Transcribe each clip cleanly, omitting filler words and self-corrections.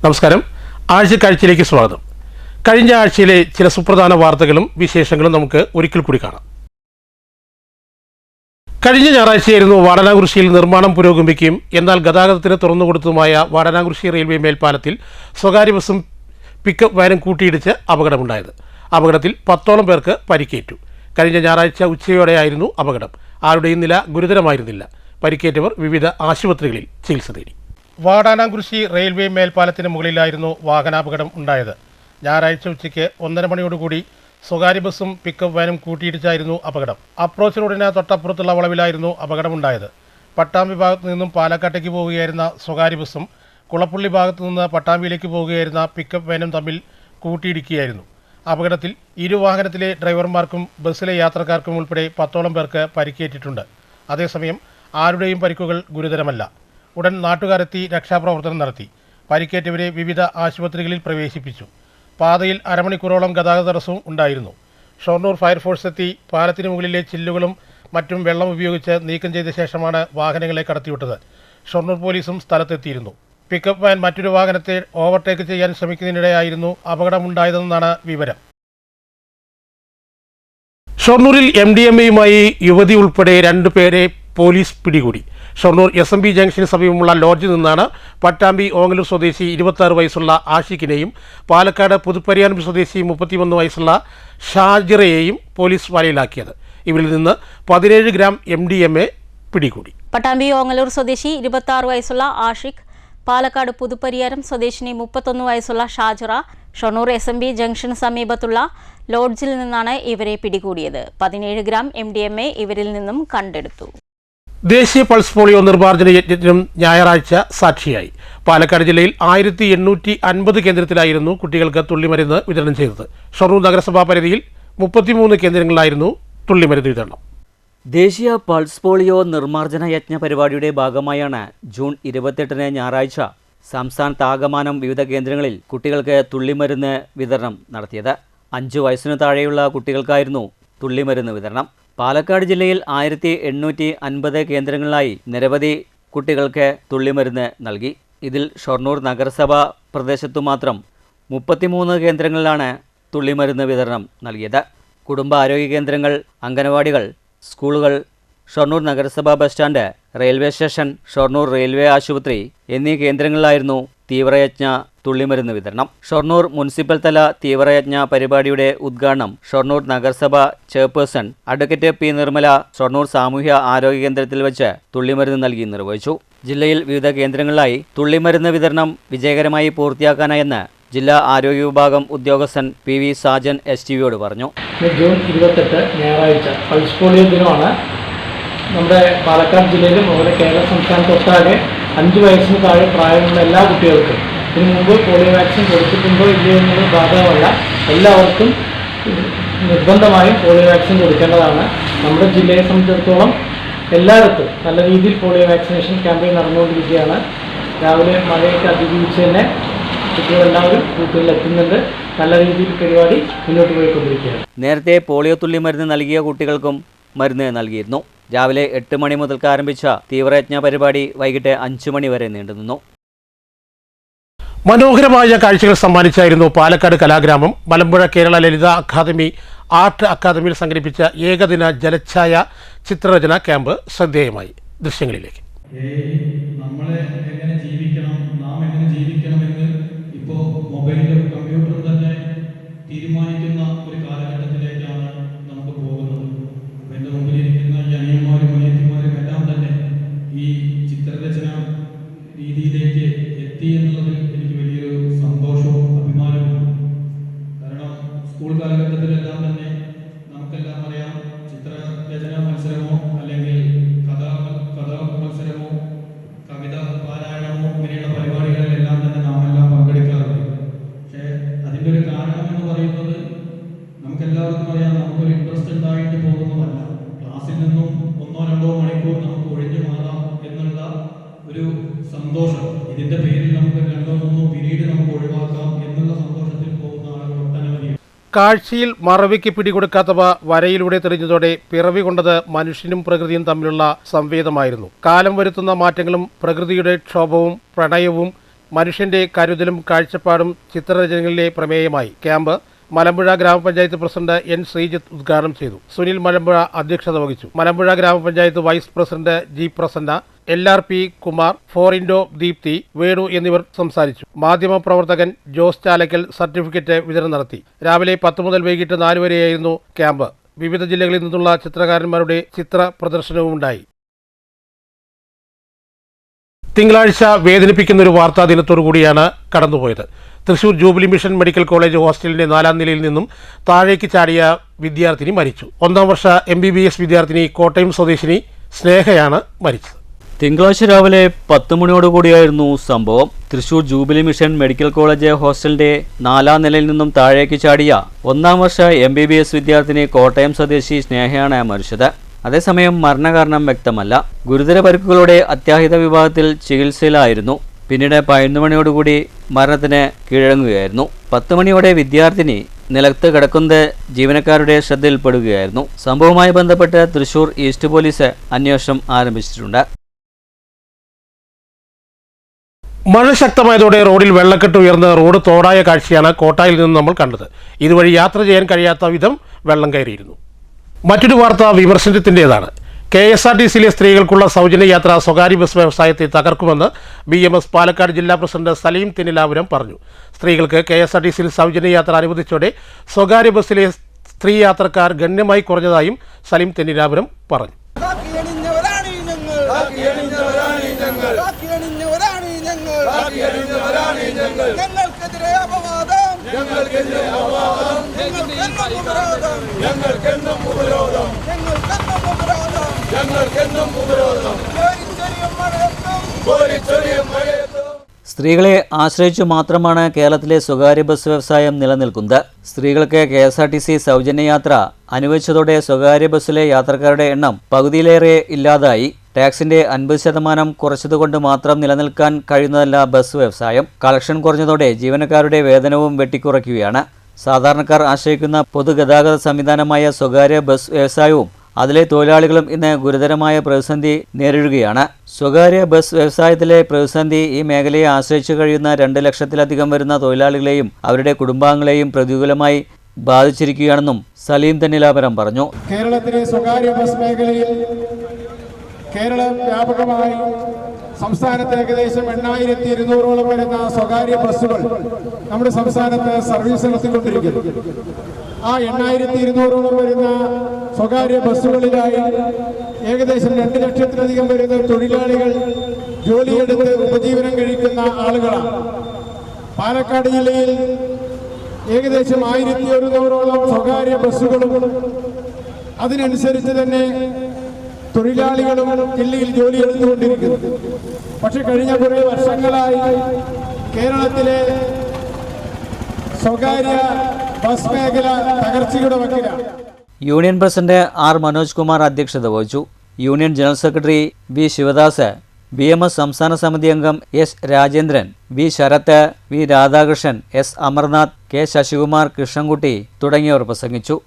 നമസ്കാരം. ആഴ്ചക്കാഴ്ചയിലേക്ക് സ്വാഗതം. കഴിഞ്ഞ ആഴ്ചയിലെ ചില സുപ്രധാന വാർത്തകളും വിശേഷങ്ങളും നമുക്ക് ഒരിക്കൽ കൂടി കാണാം. കഴിഞ്ഞ ഞായറാഴ്ചയായിരുന്നു വാടനാകുറിശ്ശിയിൽ നിർമ്മാണം പുരോഗമിക്കുകയും എന്നാൽ ഗതാഗതത്തിന് തുറന്നുകൊടുത്തതുമായ വാടനാകുറിശ്ശി റെയിൽവേ മേൽപ്പാലത്തിൽ സ്വകാര്യ ബസും പിക്കപ്പ് വാനും കൂട്ടിയിടിച്ച് അപകടമുണ്ടായത്. അപകടത്തിൽ 10ഓളം പേർക്ക് പരിക്കേറ്റു. കഴിഞ്ഞ ഞായറാഴ്ച ഉച്ചയോടെയായിരുന്നു അപകടം. ആരുടെയും നില ഗുരുതരമായിരുന്നില്ല. പരിക്കേറ്റവർ വിവിധ ആശുപത്രികളിൽ ചികിത്സ തേടി. വാടാനാകുറിശ്ശി റെയിൽവേ മേൽപ്പാലത്തിന് മുകളിലായിരുന്നു വാഹനാപകടം ഉണ്ടായത്. ഞായറാഴ്ച ഉച്ചയ്ക്ക് 1:30 മണിയോടുകൂടി സ്വകാര്യ ബസും പിക്കപ്പ് വാനും കൂട്ടിയിടിച്ചായിരുന്നു അപകടം. അപ്രോച്ച് റോഡിന് തൊട്ടപ്പുറത്തുള്ള വളവിലായിരുന്നു അപകടമുണ്ടായത്. പട്ടാമ്പി ഭാഗത്തു നിന്നും പാലക്കാട്ടേക്ക് പോവുകയായിരുന്ന സ്വകാര്യ ബസും കുളപ്പുള്ളി ഭാഗത്തു നിന്ന് പട്ടാമ്പിയിലേക്ക് പോവുകയായിരുന്ന പിക്കപ്പ് വാനും തമ്മിൽ കൂട്ടിയിടിക്കുകയായിരുന്നു. അപകടത്തിൽ ഇരുവാഹനത്തിലെ ഡ്രൈവർമാർക്കും ബസ്സിലെ യാത്രക്കാർക്കും ഉൾപ്പെടെ 10ഓളം പേർക്ക് പരിക്കേറ്റിട്ടുണ്ട്. അതേസമയം ആരുടെയും പരിക്കുകൾ ഗുരുതരമല്ല. ഉടൻ നാട്ടുകാരെത്തി രക്ഷാപ്രവർത്തനം നടത്തി. പരിക്കേറ്റവരെ വിവിധ ആശുപത്രികളിൽ പ്രവേശിപ്പിച്ചു. പാതയിൽ അരമണിക്കൂറോളം ഗതാഗത തടസ്സവും ഉണ്ടായിരുന്നു. ഷൊർണൂർ ഫയർഫോഴ്സ് എത്തി പാലത്തിന് മുകളിലെ ചില്ലുകളും മറ്റും വെള്ളം ഉപയോഗിച്ച് നീക്കം ചെയ്ത ശേഷമാണ് വാഹനങ്ങളെ കടത്തിവിട്ടത്. ഷൊർണൂർ പോലീസും സ്ഥലത്തെത്തിയിരുന്നു. പിക്കപ്പ് വാൻ മറ്റൊരു വാഹനത്തെ ഓവർടേക്ക് ചെയ്യാൻ ശ്രമിക്കുന്നതിനിടെയായിരുന്നു അപകടമുണ്ടായതെന്നാണ് വിവരം. ഷൊർണൂരിൽ MDMAയുമായി യുവതി ഉൾപ്പെടെ 2 പേരെ പോലീസ് പിടികൂടി. ഷൊർണൂർ SMB ജംഗ്ഷന് സമീപമുള്ള ലോഡ്ജിൽ നിന്നാണ് പട്ടാമ്പി ഓങ്ങല്ലൂർ സ്വദേശി 26 വയസ്സുള്ള ആഷിഖിനെയും പാലക്കാട് പുതുപ്പരിയാരം സ്വദേശി 31 വയസ്സുള്ള ഷാജിറയെയും പോലീസ് വലയിലാക്കിയത്. ഇവരിൽ നിന്ന് 17 ഗ്രാം MDMA പിടികൂടി. പട്ടാമ്പി ഓങ്ങല്ലൂർ സ്വദേശി 26 വയസ്സുള്ള ആഷിഖ്, പാലക്കാട് പുതുപ്പരിയാരം സ്വദേശിനി 31 വയസ്സുള്ള ഷാജിറ ഷൊർണൂർ SMB ജംഗ്ഷന് സമീപത്തുള്ള ലോഡ്ജിൽ നിന്നാണ് ഇവരെ പിടികൂടിയത്. 17 ഗ്രാം MDMA ഇവരിൽ നിന്നും കണ്ടെടുത്തു. ദേശീയ പൾസ് പോളിയോ നിർമ്മാർജ്ജന യജ്ഞത്തിനും ഞായറാഴ്ച സാക്ഷിയായി. പാലക്കാട് ജില്ലയിൽ 1850 കേന്ദ്രത്തിലായിരുന്നു കുട്ടികൾക്ക് തുള്ളിമരുന്ന് വിതരണം ചെയ്തത്. ഷൊർണൂർ നഗരസഭാ പരിധിയിൽ 33 കേന്ദ്രങ്ങളിലായിരുന്നു തുള്ളിമരുന്ന് വിതരണം. ദേശീയ പൾസ് പോളിയോ നിർമ്മാർജ്ജന യജ്ഞ പരിപാടിയുടെ ഭാഗമായാണ് ജൂൺ 28 ഞായറാഴ്ച സംസ്ഥാനത്താകമാനം വിവിധ കേന്ദ്രങ്ങളിൽ കുട്ടികൾക്ക് തുള്ളിമരുന്ന് വിതരണം നടത്തിയത്. 5 വയസ്സിനു താഴെയുള്ള കുട്ടികൾക്കായിരുന്നു തുള്ളിമരുന്ന് വിതരണം. പാലക്കാട് ജില്ലയിൽ 1850 കേന്ദ്രങ്ങളിലായി നിരവധി കുട്ടികൾക്ക് തുള്ളിമരുന്ന് നൽകി. ഇതിൽ ഷൊർണൂർ നഗരസഭാ പ്രദേശത്തു മാത്രം 33 കേന്ദ്രങ്ങളിലാണ് തുള്ളിമരുന്ന് വിതരണം നൽകിയത്. കുടുംബാരോഗ്യ കേന്ദ്രങ്ങൾ, അംഗനവാടികൾ, സ്കൂളുകൾ, ഷൊർണൂർ നഗരസഭാ bus stand, railway station, Shoranur railway ആശുപത്രി എന്നീ കേന്ദ്രങ്ങളിലായിരുന്നു തീവ്രയജ്ഞ തുള്ളിമരുന്ന് വിതരണം. ഷൊർണൂർ മുനിസിപ്പൽ തല തീവ്രയജ്ഞ പരിപാടിയുടെ ഉദ്ഘാടനം ഷൊർണൂർ നഗരസഭ chairperson advocate P. Nirmala Shoranur സാമൂഹ്യ ആരോഗ്യ കേന്ദ്രത്തിൽ വെച്ച് തുള്ളിമരുന്ന് നൽകി നിർവഹിച്ചു. ജില്ലയിൽ വിവിധ കേന്ദ്രങ്ങളിലായി തുള്ളിമരുന്ന് വിതരണം വിജയകരമായി പൂർത്തിയാക്കാനായെന്ന് ജില്ലാ ആരോഗ്യ വിഭാഗം ഉദ്യോഗസ്ഥൻ PV സാജൻ STVയോട് പറഞ്ഞു. ജൂൺ 28 ഞായറാഴ്ച പൾസ് പോളിയോ ദിനമാണ്. നമ്മുടെ പാലക്കാട് ജില്ലയിലും അതുപോലെ കേരള സംസ്ഥാനത്തൊട്ടാകെ 5 വയസ്സിന് താഴെ പ്രായമുള്ള എല്ലാ കുട്ടികൾക്കും ഇതിനു മുമ്പ് പോളിയോ വാക്സിൻ കൊടുത്തിട്ടുണ്ടോ ഇല്ലയോ എന്നത് ബാധകമല്ല. എല്ലാവർക്കും നിർബന്ധമായും പോളിയോ വാക്സിൻ കൊടുക്കേണ്ടതാണ്. നമ്മുടെ ജില്ലയെ സംബന്ധിച്ചിടത്തോളം എല്ലായിടത്തും നല്ല രീതിയിൽ പോളിയോ വാക്സിനേഷൻ ക്യാമ്പയിൻ നടന്നുകൊണ്ടിരിക്കുകയാണ്. രാവിലെ മഴയൊക്കെ അതിജീവിച്ച് തന്നെ കുട്ടികളെല്ലാവരും വീട്ടുകളിൽ എത്തുന്നുണ്ട്. നല്ല രീതിയിൽ പരിപാടി മുന്നോട്ട് പോയിക്കൊണ്ടിരിക്കുകയാണ്. നേരത്തെ പോളിയോ തുള്ളിമരുന്ന് നൽകിയ കുട്ടികൾക്കും മരുന്ന് നൽകിയിരുന്നു. രാവിലെ 8 മണി മുതൽക്ക് ആരംഭിച്ച തീവ്രയജ്ഞ പരിപാടി വൈകിട്ട് 5 മണി വരെ നീണ്ടുനിന്നു. മനോഹരമായ കാഴ്ചകൾ സമ്മാനിച്ചായിരുന്നു പാലക്കാട് കലാഗ്രാമം മലമ്പുഴ കേരള ലളിത അക്കാദമി ആർട്ട് അക്കാദമിയിൽ സംഘടിപ്പിച്ച ഏകദിന ജലച്ഛായ ചിത്രരചന ക്യാമ്പ് ശ്രദ്ധേയമായി. ദൃശ്യങ്ങളിലേക്ക്. നമ്മളെ എങ്ങനെ ജീവിക്കണം, നാം എങ്ങനെ ജീവിക്കണമെന്ന് ഇപ്പോൾ മൊബൈലും കമ്പ്യൂട്ടറും തന്നെ തീരുമാനിക്കുന്ന ഒരു കാലഘട്ടത്തിലേക്കാണ് നമുക്ക് പോകുന്നത്. എൻ്റെ മുമ്പിലിരിക്കുന്ന ഈ അനിയന്മാരും അനിയത്തിമാരും എല്ലാം തന്നെ ഈ ചിത്രരചന രീതിയിലേക്ക് എത്തി എന്നുള്ളതിൽ എനിക്ക് വലിയൊരു സന്തോഷവും അഭിമാനവും. കാരണം സ്കൂൾ കാലഘട്ടത്തിലെല്ലാം തന്നെ നമുക്കെല്ലാം അറിയാം, ചിത്രരചന മത്സരമോ അല്ലെങ്കിൽ കഥ മത്സരമോ കവിത പാരായണമോ ഇങ്ങനെയുള്ള പരിപാടികളിലെല്ലാം തന്നെ നാം എല്ലാം പങ്കെടുക്കാറുണ്ട്. പക്ഷേ അതിൻ്റെ ഒരു കാരണം എന്ന് പറയുന്നത് നമുക്കെല്ലാവർക്കും അറിയാം, നമുക്കൊരു ഇൻട്രസ്റ്റ് ഉണ്ടായിട്ട് പോകുന്നതല്ല. ക്ലാസ്സിൽ നിന്നും 1-2 മണിക്കൂർ നമുക്ക് ഒഴിഞ്ഞു മാറാം എന്നുള്ള ഒരു സന്തോഷം, ഇതിൻ്റെ പേരിൽ നമുക്ക് 2-3 പിരീഡ് നമുക്ക് ഒഴിവാക്കാം എന്നുള്ള സന്തോഷത്തിൽ പോകുന്ന ആളുകൾ ഒട്ടനവധി. കാഴ്ചയിൽ മറവിക്ക് പിടികൊടുക്കാത്തവ വരയിലൂടെ തെളിഞ്ഞതോടെ പിറവി കൊണ്ടത് മനുഷ്യനും പ്രകൃതിയും തമ്മിലുള്ള സംവേദമായിരുന്നു. കാലം വരുത്തുന്ന മാറ്റങ്ങളും പ്രകൃതിയുടെ ക്ഷോഭവും പ്രണയവും മനുഷ്യന്റെ കരുതലും കാഴ്ചപ്പാടും ചിത്രരചനകളിലെ പ്രമേയമായി ക്യാമ്പ് മലമ്പുഴ ഗ്രാമപഞ്ചായത്ത് പ്രസിഡന്റ് എൻ ശ്രീജിത്ത് ഉദ്ഘാടനം ചെയ്തു. സുനിൽ മലമ്പുഴ അധ്യക്ഷത വഹിച്ചു. മലമ്പുഴ ഗ്രാമപഞ്ചായത്ത് vice president G Prasanna, LRP Kumar, ഫോറിൻഡോ ദീപ്തി, വേണു എന്നിവർ സംസാരിച്ചു. മാധ്യമപ്രവർത്തകൻ ജോസ് ചാലക്കൽ സർട്ടിഫിക്കറ്റ് വിതരണം നടത്തി. രാവിലെ 10 മുതൽ വൈകിട്ട് 4 വരെയായിരുന്നു ക്യാമ്പ്. വിവിധ ജില്ലകളിൽ നിന്നുള്ള ചിത്രകാരന്മാരുടെ ചിത്ര പ്രദർശനവും ഉണ്ടായി. തിങ്കളാഴ്ച വേദനിപ്പിക്കുന്ന ഒരു വാർത്താ ദിനത്തോടു കൂടിയാണ് കടന്നുപോയത്. Thrissur Jubilee Mission Medical College ഹോസ്റ്റലിന്റെ 4ാം നിലയിൽ നിന്നും താഴേക്ക് ചാടിയ വിദ്യാർത്ഥിനി മരിച്ചു. 1ാം വർഷ MBBS വിദ്യാർത്ഥിനി കോട്ടയം സ്വദേശിനി സ്നേഹയാണ് മരിച്ചത്. തിങ്കളാഴ്ച രാവിലെ 10 മണിയോടുകൂടിയായിരുന്നു സംഭവം. Thrissur Jubilee Mission Medical College ഹോസ്റ്റലിന്റെ 4ാം നിലയിൽ നിന്നും താഴേക്ക് ചാടിയ 1ാം വർഷ MBBS വിദ്യാർത്ഥിനി കോട്ടയം സ്വദേശി സ്നേഹയാണ് മരിച്ചത്. അതേസമയം മരണകാരണം വ്യക്തമല്ല. ഗുരുതര പരിക്കുകളോടെ അത്യാഹിത വിഭാഗത്തിൽ ചികിത്സയിലായിരുന്നു. പിന്നീട് 11 മണിയോടുകൂടി മരണത്തിന് കീഴടങ്ങുകയായിരുന്നു. 10 മണിയോടെ വിദ്യാർത്ഥിനി നിലത്ത് കിടക്കുന്നത് ജീവനക്കാരുടെ ശ്രദ്ധയിൽപ്പെടുകയായിരുന്നു. സംഭവവുമായി ബന്ധപ്പെട്ട് തൃശൂർ ഈസ്റ്റ് പോലീസ് അന്വേഷണം ആരംഭിച്ചിട്ടുണ്ട്. മഴ ശക്തമായതോടെ റോഡിൽ വെള്ളക്കെട്ട് ഉയർന്ന് റോഡ് തോടായ കാഴ്ചയാണ് കോട്ടായിൽ നിന്ന് നമ്മൾ കണ്ടത്. ഇതുവഴി യാത്ര ചെയ്യാൻ കഴിയാത്ത വിധം വെള്ളം കയറിയിരുന്നു. മറ്റൊരു വാർത്ത വിമർശനത്തിൻ്റെതാണ്. KSRTCയിലെ സ്ത്രീകൾക്കുള്ള സൗജന്യ യാത്ര സ്വകാര്യ ബസ് വ്യവസായത്തെ തകർക്കുമെന്ന് BMS പാലക്കാട് ജില്ലാ പ്രസിഡന്റ് സലീം തെന്നിലാപുരം പറഞ്ഞു. സ്ത്രീകൾക്ക് KSRTCയിൽ സൗജന്യ യാത്ര അനുവദിച്ചോടെ സ്വകാര്യ ബസ്സിലെ സ്ത്രീ യാത്രക്കാർ ഗണ്യമായി കുറഞ്ഞതായും സലീം തെന്നിലാപുരം പറഞ്ഞു. സ്ത്രീകളെ ആശ്രയിച്ചു മാത്രമാണ് കേരളത്തിലെ സ്വകാര്യ ബസ് വ്യവസായം നിലനിൽക്കുന്നത്. സ്ത്രീകൾക്ക് KSRTC സൗജന്യ യാത്ര അനുവദിച്ചതോടെ സ്വകാര്യ ബസ്സിലെ യാത്രക്കാരുടെ എണ്ണം പകുതിയിലേറെ ഇല്ലാതായി. ടാക്സിന്റെ 50% കുറച്ചതുകൊണ്ട് മാത്രം നിലനിൽക്കാൻ കഴിയുന്നതല്ല ബസ് വ്യവസായം. കളക്ഷൻ കുറഞ്ഞതോടെ ജീവനക്കാരുടെ വേതനവും വെട്ടിക്കുറയ്ക്കുകയാണ്. സാധാരണക്കാർ ആശ്രയിക്കുന്ന പൊതുഗതാഗത സംവിധാനമായ സ്വകാര്യ ബസ് വ്യവസായവും അതിലെ തൊഴിലാളികളും ഇന്ന് ഗുരുതരമായ പ്രതിസന്ധി നേരിടുകയാണ്. സ്വകാര്യ ബസ് വ്യവസായത്തിലെ പ്രതിസന്ധി ഈ മേഖലയെ ആശ്രയിച്ചു കഴിയുന്ന 2 ലക്ഷത്തിലധികം വരുന്ന തൊഴിലാളികളെയും അവരുടെ കുടുംബാംഗങ്ങളെയും പ്രതികൂലമായി ബാധിച്ചിരിക്കുകയാണെന്നും സലീം തെന്നിലാപുരം പറഞ്ഞു. കേരളത്തിലെ സ്വകാര്യ ബസ് മേഖലയിൽ കേരളം വ്യാപകമായി സംസ്ഥാനത്ത് ഏകദേശം 8200ഓളം വരുന്ന സ്വകാര്യ ബസ്സുകൾ നമ്മുടെ സംസ്ഥാനത്ത് സർവീസ് നടത്തിക്കൊണ്ടിരിക്കുന്നു. ആ 8200ഓളം വരുന്ന സ്വകാര്യ ബസ്സുകളിലായി ഏകദേശം 2 ലക്ഷത്തിലധികം വരുന്ന തൊഴിലാളികൾ ജോലിയെടുത്ത് ഉപജീവനം കഴിക്കുന്ന ആളുകളാണ്. പാലക്കാട് ജില്ലയിൽ ഏകദേശം 1100ഓളം സ്വകാര്യ ബസ്സുകളും അതിനനുസരിച്ച് തന്നെ തൊഴിലാളികളും ജില്ലയിൽ ജോലിയെടുത്തുകൊണ്ടിരിക്കുന്നു. പക്ഷെ കഴിഞ്ഞ കുറേ വർഷങ്ങളായി കേരളത്തിലെ സ്വകാര്യ ബസ് മേഖല തകർച്ചയുടെ വക്കിലാണ്. Union president R Manoj Kumar അധ്യക്ഷത വഹിച്ചു. Union general secretary V Sivadas, BMS സംസ്ഥാന സമിതി അംഗം S Rajendran, V Sarath, V Radhakrishnan, S Amarnath, K Sasikumar, Krishnankutty തുടങ്ങിയവർ പ്രസംഗിച്ചു.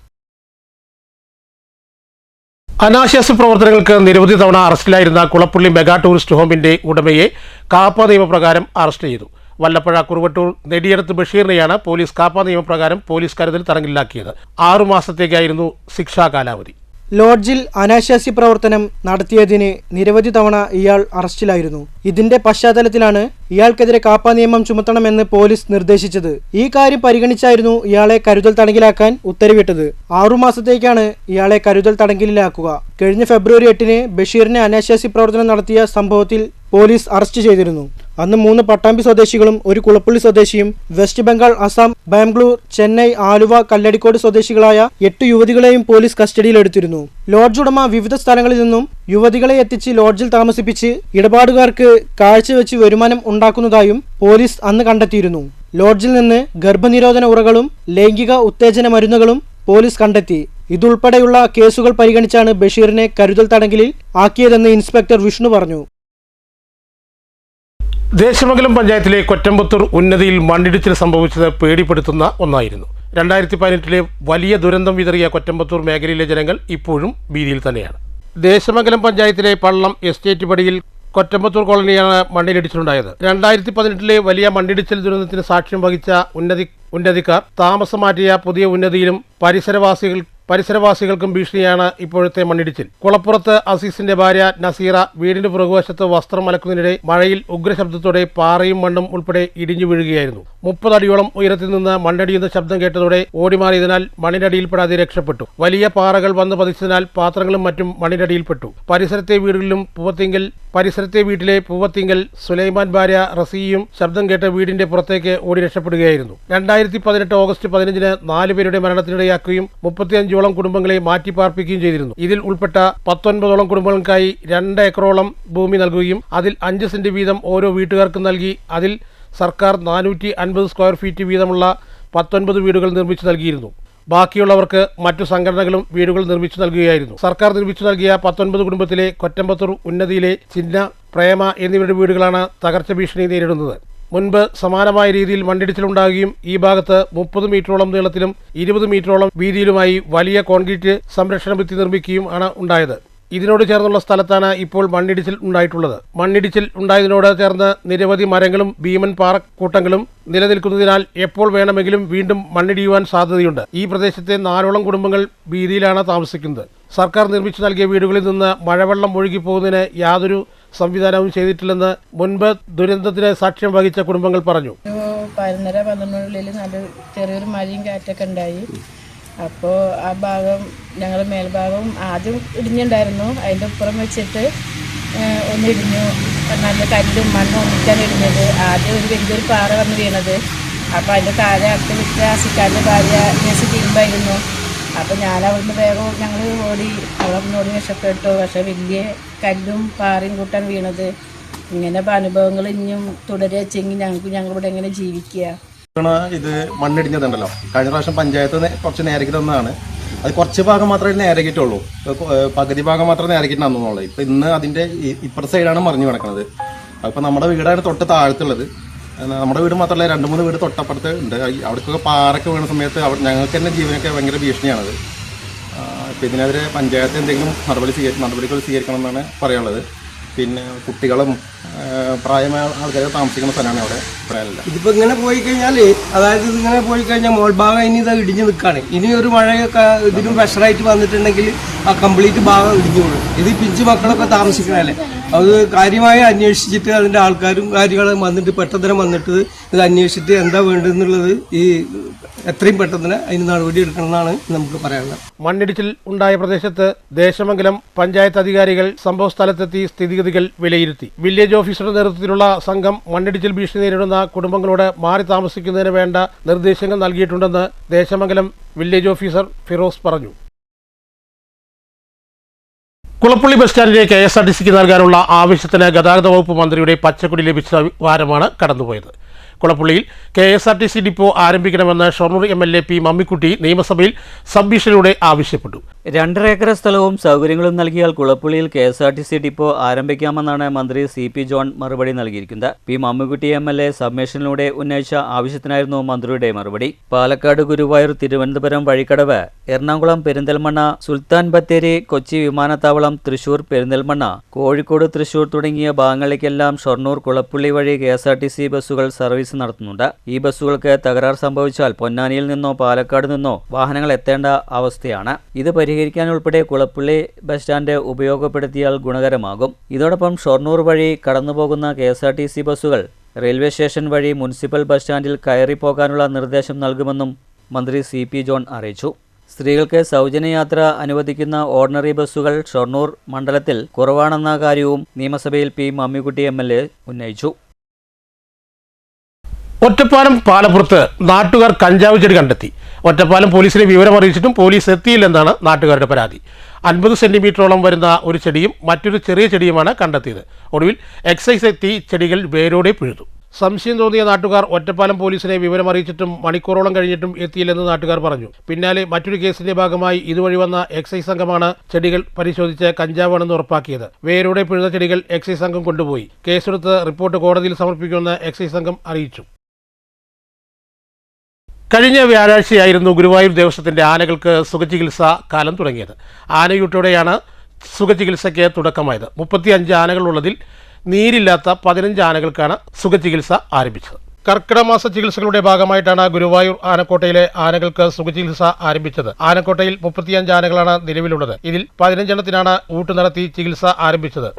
അനാശാസ്യ പ്രവർത്തനങ്ങൾക്ക് നിരവധി തവണ അറസ്റ്റിലായിരുന്ന കുളപ്പള്ളി മെഗാ ടൂറിസ്റ്റ് ഹോമിന്റെ ഉടമയെ കാപ്പ നിയമപ്രകാരം അറസ്റ്റ് ചെയ്തു. വല്ലപ്പുഴ കുറുവട്ടൂർ നെടിയടത്ത് ബഷീറിനെയാണ് പോലീസ് കാപ്പ നിയമപ്രകാരം പോലീസ് കരുതൽ തടങ്കിലാക്കിയത്. 6 മാസത്തേക്കായിരുന്നു ശിക്ഷാ കാലാവധി. ലോഡ്ജിൽ അനാശാസ്യ പ്രവർത്തനം നടത്തിയതിന് നിരവധി തവണ ഇയാൾ അറസ്റ്റിലായിരുന്നു. ഇതിന്റെ പശ്ചാത്തലത്തിലാണ് ഇയാൾക്കെതിരെ കാപ്പ നിയമം ചുമത്തണമെന്ന് പോലീസ് നിർദ്ദേശിച്ചത്. ഈ കാര്യം പരിഗണിച്ചായിരുന്നു ഇയാളെ കരുതൽ തടങ്കിലാക്കാൻ ഉത്തരവിട്ടത്. 6 മാസത്തേക്കാണ് ഇയാളെ കരുതൽ തടങ്കലിലാക്കുക. കഴിഞ്ഞ ഫെബ്രുവരി 8-ന് ബഷീറിനെ അനാശാസ്യ പ്രവർത്തനം നടത്തിയ സംഭവത്തിൽ പോലീസ് അറസ്റ്റ് ചെയ്തിരുന്നു. അന്ന് 3 പട്ടാമ്പി സ്വദേശികളും 1 കുളപ്പള്ളി സ്വദേശിയും വെസ്റ്റ് ബംഗാൾ, അസം, ബാംഗ്ലൂർ, ചെന്നൈ, ആലുവ, കല്ലടിക്കോട് സ്വദേശികളായ 8 യുവതികളെയും പോലീസ് കസ്റ്റഡിയിലെടുത്തിരുന്നു. ലോഡ്ജ് ഉടമ വിവിധ സ്ഥലങ്ങളിൽ നിന്നും യുവതികളെ എത്തിച്ച് ലോഡ്ജിൽ താമസിപ്പിച്ച് ഇടപാടുകാർക്ക് കാഴ്ചവെച്ച് വരുമാനം ഉണ്ടാക്കുന്നതായും പോലീസ് അന്ന് കണ്ടെത്തിയിരുന്നു. ലോഡ്ജിൽ നിന്ന് ഗർഭനിരോധന ഉറകളും ലൈംഗിക ഉത്തേജന മരുന്നുകളും പോലീസ് കണ്ടെത്തി. ഇതുൾപ്പെടെയുള്ള കേസുകൾ പരിഗണിച്ചാണ് ബഷീറിനെ കരുതൽ തടങ്കലിൽ ആക്കിയതെന്ന് ഇൻസ്പെക്ടർ വിഷ്ണു പറഞ്ഞു. ദേശമംഗലം പഞ്ചായത്തിലെ കൊറ്റമ്പത്തൂർ ഉന്നതിയിൽ മണ്ണിടിച്ചിൽ സംഭവിച്ചത് പേടിപ്പെടുത്തുന്ന ഒന്നായിരുന്നു. 2018-ലെ വലിയ ദുരന്തം വിതറിയ കൊറ്റമ്പത്തൂർ മേഖലയിലെ ജനങ്ങൾ ഇപ്പോഴും ഭീതിയിൽ തന്നെയാണ്. ദേശമംഗലം പഞ്ചായത്തിലെ പള്ളം എസ്റ്റേറ്റ് പടിയിൽ കൊറ്റമ്പത്തൂർ കോളനിയാണ് മണ്ണിലിടിച്ചിലുണ്ടായത്. 2018 വലിയ മണ്ണിടിച്ചിൽ ദുരന്തത്തിന് സാക്ഷ്യം വഹിച്ച ഉന്നതിക്കാർ താമസം മാറ്റിയ പുതിയ ഉന്നതിയിലും പരിസരവാസികൾക്കും ഭീഷണിയാണ് ഇപ്പോഴത്തെ മണ്ണിടിച്ചിൽ. കുളപ്പുറത്ത് അസീസിന്റെ ഭാര്യ നസീറ വീടിന്റെ പുറകുവശത്ത് വസ്ത്രം അലക്കുന്നതിനിടെ മഴയിൽ ഉഗ്രശബ്ദത്തോടെ പാറയും മണ്ണും ഉൾപ്പെടെ ഇടിഞ്ഞു വീഴുകയായിരുന്നു. 30 അടിയോളം ഉയരത്തിൽ നിന്ന് മണ്ണടിയുന്ന ശബ്ദം കേട്ടതോടെ ഓടിമാറിയതിനാൽ മണ്ണിനടിയിൽപ്പെടാതെ രക്ഷപ്പെട്ടു. വലിയ പാറകൾ വന്ന് പതിച്ചതിനാൽ പാത്രങ്ങളും മറ്റും മണ്ണിനടിയിൽപ്പെട്ടു. പരിസരത്തെ വീട്ടിലെ പൂവത്തിങ്കൽ സുലൈമാൻ ഭാര്യ റസിയും ശബ്ദം കേട്ട് വീടിന്റെ പുറത്തേക്ക് ഓടി രക്ഷപ്പെടുകയായിരുന്നു. 2018 ഓഗസ്റ്റ് 15 4 പേരുടെ മരണത്തിനിടയാക്കുകയും 35ഓളം കുടുംബങ്ങളെ മാറ്റിപ്പാർപ്പിക്കുകയും ചെയ്തിരുന്നു. ഇതിൽ ഉൾപ്പെട്ട 19ഓളം കുടുംബങ്ങൾക്കായി 2 ഏക്കറോളം ഭൂമി നൽകുകയും അതിൽ 5 സെന്റ് വീതം ഓരോ വീട്ടുകാർക്കും നൽകി അതിൽ സർക്കാർ 450 സ്ക്വയർ ഫീറ്റ് വീതമുള്ള 19 വീടുകൾ നിർമ്മിച്ചു നൽകിയിരുന്നു. ബാക്കിയുള്ളവർക്ക് മറ്റു സംഘടനകളും വീടുകൾ നിർമ്മിച്ചു നൽകുകയായിരുന്നു. സർക്കാർ നിർമ്മിച്ചു നൽകിയ 19 കുടുംബത്തിലെ കൊറ്റമ്പത്തൂർ ഉന്നതിയിലെ ചിന്ന, പ്രേമ എന്നിവരുടെ വീടുകളാണ് തകർച്ച ഭീഷണി നേരിടുന്നത്. മുൻപ് സമാനമായ രീതിയിൽ മണ്ണിടിച്ചിലുണ്ടാകുകയും ഈ ഭാഗത്ത് 30 മീറ്ററോളം നീളത്തിലും 20 മീറ്ററോളം വീതിയിലുമായി വലിയ കോൺക്രീറ്റ് സംരക്ഷണ ഭിത്തി നിർമ്മിക്കുകയും ആണ് ഉണ്ടായത്. ഇതിനോട് ചേർന്നുള്ള സ്ഥലത്താണ് ഇപ്പോൾ മണ്ണിടിച്ചിൽ ഉണ്ടായിട്ടുള്ളത്. മണ്ണിടിച്ചിൽ ഉണ്ടായതിനോട് ചേർന്ന് നിരവധി മരങ്ങളും ഭീമൻ പാറക്കൂട്ടങ്ങളും നിലനിൽക്കുന്നതിനാൽ എപ്പോൾ വേണമെങ്കിലും വീണ്ടും മണ്ണിടിയുവാൻ സാധ്യതയുണ്ട്. ഈ പ്രദേശത്തെ 4ഓളം കുടുംബങ്ങൾ ഭീതിയിലാണ് താമസിക്കുന്നത്. സർക്കാർ നിർമ്മിച്ചു നൽകിയ വീടുകളിൽ നിന്ന് മഴവെള്ളം ഒഴുകിപ്പോകുന്നതിന് യാതൊരു സംവിധാനവും ചെയ്തിട്ടില്ലെന്ന് മുൻപ് ദുരന്തത്തിന് സാക്ഷ്യം വഹിച്ച കുടുംബങ്ങൾ പറഞ്ഞു. 11-12 നല്ല ചെറിയൊരു മഴയും കാറ്റൊക്കെ ഉണ്ടായി. അപ്പോൾ ആ ഭാഗം ഞങ്ങളുടെ മേൽഭാഗം ആദ്യം ഇടിഞ്ഞുണ്ടായിരുന്നു. അതിൻ്റെ അപ്പുറം വെച്ചിട്ട് ഒന്നിടിഞ്ഞു. നല്ല കല്ലും മണ്ണും ഒന്നിച്ചാണ് ഇടിഞ്ഞത്. ആദ്യം വലിയൊരു പാറ വന്ന് വീണത്. അപ്പോൾ അതിൻ്റെ താഴെ അടുത്ത് വിട്ട ആസിക്കാരുടെ ഭാര്യ ജേസി തിരുമ്പായിരുന്നു. അപ്പോൾ ഞാൻ അവിടുന്ന് വേഗം ഞങ്ങൾ ഓടി രക്ഷപ്പെട്ടു. പക്ഷേ വലിയ കല്ലും പാറയും കൂട്ടാൻ വീണത്. ഇങ്ങനെ അനുഭവങ്ങൾ ഇനിയും തുടരുകയെങ്കിൽ ഞങ്ങളിവിടെ എങ്ങനെ ജീവിക്കുക? ഇത് മണ്ണിടിഞ്ഞതുണ്ടല്ലോ, കഴിഞ്ഞ പ്രാവശ്യം പഞ്ചായത്ത് കുറച്ച് നേരക്കിട്ട് ഒന്നാണ്. അത് കുറച്ച് ഭാഗം മാത്രമേ നേരക്കിട്ടുള്ളൂ. പകുതി ഭാഗം മാത്രമേ നേരക്കിട്ടുള്ളൂ. ഇപ്പം ഇന്ന് അതിൻ്റെ ഇപ്പുറത്തെ സൈഡാണ് മറിഞ്ഞു കിടക്കുന്നത്. അപ്പം നമ്മുടെ വീടാണ് തൊട്ട് താഴത്തുള്ളത്. നമ്മുടെ വീട് മാത്രമല്ല 2-3 വീട് തൊട്ടപ്പുറത്ത് ഉണ്ട്. അവിടേക്കൊക്കെ പാറൊക്കെ വീണ സമയത്ത് ഞങ്ങൾക്ക് തന്നെ ജീവനൊക്കെ ഭയങ്കര ഭീഷണിയാണത്. ഇപ്പം ഇതിനെതിരെ പഞ്ചായത്ത് എന്തെങ്കിലും നടപടികൾ സ്വീകരിക്കണം എന്നാണ് പറയാനുള്ളത്. പിന്നെ കുട്ടികളും പ്രായമായ ആൾക്കാർ താമസിക്കുന്ന സ്ഥലമാണ് അവിടെ. പറയാനില്ല. ഇതിപ്പോൾ ഇങ്ങനെ പോയി കഴിഞ്ഞാൽ, അതായത് ഇതിങ്ങനെ പോയി കഴിഞ്ഞാൽ മോൾ ഭാഗം ഇനി ഇത് ഇടിഞ്ഞ് നിൽക്കുകയാണ്. ഇനി ഒരു മഴയൊക്കെ ഇതിനും പ്രഷറായിട്ട് വന്നിട്ടുണ്ടെങ്കിൽ ആ കംപ്ലീറ്റ് ഭാഗം ഇടിഞ്ഞു പോകും. ഇത് പിഞ്ചു മക്കളൊക്കെ താമസിക്കണല്ലേ. അത് കാര്യമായി അന്വേഷിച്ചിട്ട് അതിൻ്റെ ആൾക്കാരും കാര്യങ്ങളും വന്നിട്ട് പെട്ടെന്ന് വന്നിട്ട് ഇത് അന്വേഷിച്ചിട്ട് എന്താ വേണ്ടതെന്നുള്ളത് ഈ എത്രയും പെട്ടെന്ന് അതിന് നടപടി എടുക്കണമെന്നാണ് നമുക്ക് പറയാനുള്ളത്. മണ്ണിടിച്ചിൽ ഉണ്ടായ പ്രദേശത്ത് ദേശമംഗലം പഞ്ചായത്ത് അധികാരികൾ സംഭവ സ്ഥലത്തെത്തി സ്ഥിതിഗതികൾ വിലയിരുത്തി. വില്ലേജ് ഓഫീസറുടെ നേതൃത്വത്തിലുള്ള സംഘം മണ്ണിടിച്ചിൽ ഭീഷണി നേരിടുന്ന കുടുംബങ്ങളോട് മാറി താമസിക്കുന്നതിന് വേണ്ട നിർദ്ദേശങ്ങൾ നൽകിയിട്ടുണ്ടെന്ന് ദേശമംഗലം വില്ലേജ് ഓഫീസർ ഫിറോസ് പറഞ്ഞു. കുളപ്പള്ളി ബസ് സ്റ്റാൻഡിലെ KSRTCക്ക് നൽകാനുള്ള ആവശ്യത്തിന് ഗതാഗത വകുപ്പ് മന്ത്രിയുടെ പച്ചക്കൊടി ലഭിച്ച വാരമാണ് കടന്നുപോയത്. കുളപ്പള്ളിയിൽ KSRTC ഡിപ്പോ ആരംഭിക്കണമെന്ന് ഷൊർണൂർ MLA P മമ്മിക്കുട്ടി നിയമസഭയിൽ സബ്മിഷനിലൂടെ ആവശ്യപ്പെട്ടു. 2.5 ഏക്കർ സ്ഥലവും സൗകര്യങ്ങളും നൽകിയാൽ കുളപ്പള്ളിയിൽ KSRTC ഡിപ്പോ ആരംഭിക്കാമെന്നാണ് മന്ത്രി CP ജോൺ മറുപടി നൽകിയിരിക്കുന്നത്. P മമ്മിക്കുട്ടി MLA സബ്മിഷനിലൂടെ ഉന്നയിച്ച ആവശ്യത്തിനായിരുന്നു മന്ത്രിയുടെ മറുപടി. പാലക്കാട്, ഗുരുവായൂർ, തിരുവനന്തപുരം വഴിക്കടവ്, എറണാകുളം പെരിന്തൽമണ്ണ, സുൽത്താൻ ബത്തേരി, കൊച്ചി വിമാനത്താവളം, തൃശൂർ പെരിന്തൽമണ്ണ, കോഴിക്കോട്, തൃശൂർ തുടങ്ങിയ ഭാഗങ്ങളിലേക്കെല്ലാം ഷൊർണൂർ കുളപ്പള്ളി വഴി KSRTC ബസ്സുകൾ സർവീസ് നടത്തുന്നുണ്ട്. ഈ ബസ്സുകൾക്ക് തകരാർ സംഭവിച്ചാൽ പൊന്നാനിയിൽ നിന്നോ പാലക്കാട് നിന്നോ വാഹനങ്ങൾ എത്തേണ്ട അവസ്ഥയാണ്. ഇത് പരിഹരിക്കാൻ ഉൾപ്പെടെ കുളപ്പള്ളി ബസ് സ്റ്റാൻഡ് ഉപയോഗപ്പെടുത്തിയാൽ ഗുണകരമാകും. ഇതോടൊപ്പം ഷൊർണൂർ വഴി കടന്നുപോകുന്ന KSRTC ബസ്സുകൾ റെയിൽവേ സ്റ്റേഷൻ വഴി മുനിസിപ്പൽ ബസ് സ്റ്റാൻഡിൽ കയറിപ്പോകാനുള്ള നിർദ്ദേശം നൽകുമെന്നും മന്ത്രി CP ജോൺ അറിയിച്ചു. സ്ത്രീകൾക്ക് സൗജന്യയാത്ര അനുവദിക്കുന്ന ഓർഡിനറി ബസ്സുകൾ ഷൊർണൂർ മണ്ഡലത്തിൽ കുറവാണെന്ന കാര്യവും നിയമസഭയിൽ P മമ്മിക്കുട്ടി MLA ഉന്നയിച്ചു. ഒറ്റപ്പാലം പാലപ്പുറത്ത് നാട്ടുകാർ കഞ്ചാവ് ചെടി കണ്ടെത്തി. ഒറ്റപ്പാലം പോലീസിനെ വിവരം അറിയിച്ചിട്ടും പോലീസ് എത്തിയില്ലെന്നാണ് നാട്ടുകാരുടെ പരാതി. 50 സെന്റിമീറ്ററോളം വരുന്ന ഒരു ചെടിയും മറ്റൊരു ചെറിയ ചെടിയുമാണ് കണ്ടെത്തിയത്. ഒടുവിൽ എക്സൈസ് എത്തി ചെടികൾ വേരോടെ പിഴുതു. സംശയം തോന്നിയ നാട്ടുകാർ ഒറ്റപ്പാലം പോലീസിനെ വിവരം അറിയിച്ചിട്ടും മണിക്കൂറോളം കഴിഞ്ഞിട്ടും എത്തിയില്ലെന്ന് നാട്ടുകാർ പറഞ്ഞു. പിന്നാലെ മറ്റൊരു കേസിന്റെ ഭാഗമായി ഇതുവഴി വന്ന എക്സൈസ് സംഘമാണ് ചെടികൾ പരിശോധിച്ച് കഞ്ചാവാണെന്ന് ഉറപ്പാക്കിയത്. വേരോടെ പിഴുത ചെടികൾ എക്സൈസ് സംഘം കൊണ്ടുപോയി. കേസെടുത്ത് റിപ്പോർട്ട് കോടതിയിൽ സമർപ്പിക്കുമെന്ന് എക്സൈസ് സംഘം അറിയിച്ചു. കഴിഞ്ഞ വ്യാഴാഴ്ചയായിരുന്നു ഗുരുവായൂർ ദേവസ്വത്തിന്റെ ആനകൾക്ക് സുഖചികിത്സാ കാലം തുടങ്ങിയത്. ആനയൂട്ടോടെയാണ് സുഖചികിത്സയ്ക്ക് തുടക്കമായത്. 35 ആനകളുള്ളതിൽ നീരില്ലാത്ത 15 ആനകൾക്കാണ് സുഖചികിത്സ ആരംഭിച്ചത്. കർക്കിടക മാസ ചികിത്സകളുടെ ഭാഗമായിട്ടാണ് ഗുരുവായൂർ ആനക്കോട്ടയിലെ ആനകൾക്ക് സുഖചികിത്സ ആരംഭിച്ചത്. ആനക്കോട്ടയിൽ 35 ആനകളാണ് നിലവിലുള്ളത്. ഇതിൽ 15 എണ്ണത്തിനാണ് ഊട്ട് നടത്തി ചികിത്സ ആരംഭിച്ചത്.